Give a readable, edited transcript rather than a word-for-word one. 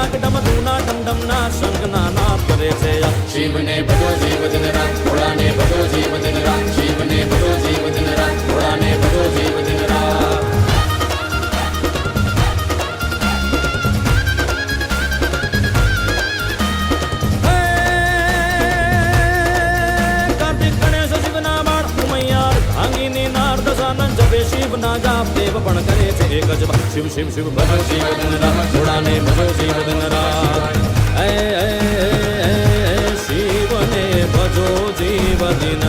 ડાક ડમ ધૂના ડમ ડમના શંખના નાદ કરે છે શિવને ભજો જીવ દિન રાત ભોળાને ભજો જીવ દિન રાત શિવને ભજો જીવ દિન રાત ભોળાને ભજો જીવ દિન રાત કાર્તિક ગણેશ શિવના બાળ ઉમૈયાર ભાંગીની નાર દશાનંદ જપે શિવના જાપ દેવ પણ કરે છે એક જ શિવ શિવ શિવ ભજો જીવ દિન રાત ભોળાને ભજો જીવ દિન રાત શિવને ભજો જીવ દિન